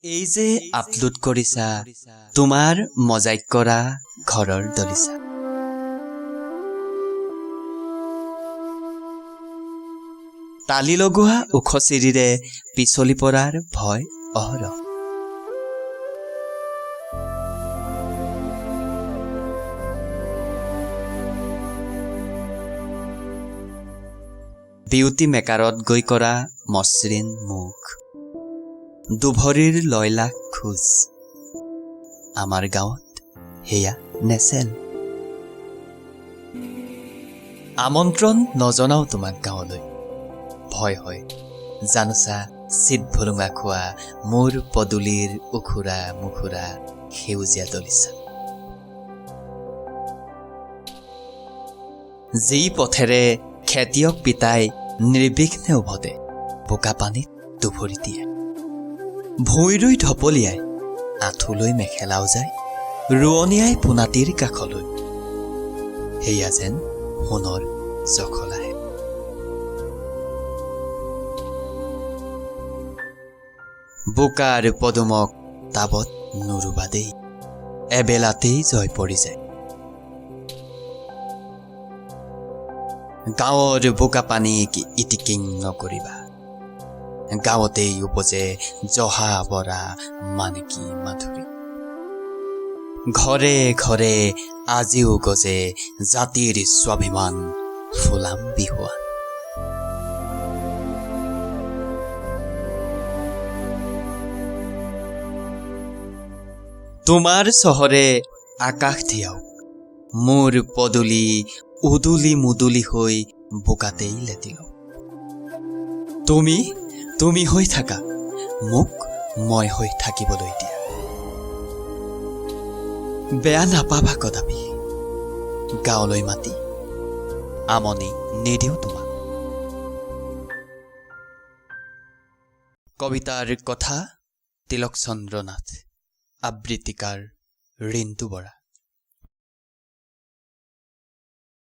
এই যে আপলোড কৰিছা তোমাৰ মজাইক কৰা ঘৰৰ দলিচা। তালি লগোৱা ওখ চিৰিৰে পিছলি পৰাৰ ভয় অহৰহ। বিউটি মেকাৰত গৈ কৰা মসৃণ মুখ, দুভৰিৰ লয়লাখ খোজ। আমাৰ গাঁৱত সেয়া নেচেল। আমন্ত্ৰণ নজনাও তোমাক গাঁৱলৈ, ভয় হয় জানোচা চিত ভুলুঙা খোৱা মোৰ পদূলিৰ উখুৰা মুখুৰা সেউজীয়া দলিচা। যি পথেৰে খেতিয়ক পিতাই নিৰ্বিঘ্নে উভতে বোকা পানীত দুভৰি দিয়ে, ভুঁই ৰুই ঢপলিয়াই আঁঠুলৈ মেখেলাও যায় ৰোৱনীয়াই পোনাটিৰ কাষলৈ। সেয়া যেন সোণৰ জখলাহে। বোকাৰ পদুমক টাবত নুৰুবা দেই, এবেলাতেই জয় পৰি যায়। গাঁৱৰ বোকা পানীক ইটিকিং নকৰিবা, গাঁৱতেই উপজে জহা বৰা মানিকী মাধুৰী। ঘৰে ঘৰে আজিও গজে জাতিৰ স্বাভিমান ফুলাম বিহুৱান। তোমাৰ চহৰে আকাশ ধিয়াওক, মোৰ পদূলি উদুলি মুদুলি হৈ বোকাতেই লেটিলক। তুমি হৈ থাকা, মোক মই হৈ থাকিবলৈ দিয়া। বেয়া নাপাবা কদাপি, গাঁৱলৈ মাতি আমনি নিদিওঁ তোমাক। কবিতাৰ কথা তিলক চন্দ্ৰ নাথ, আবৃত্তিকাৰ ৰিণ্টু বৰা।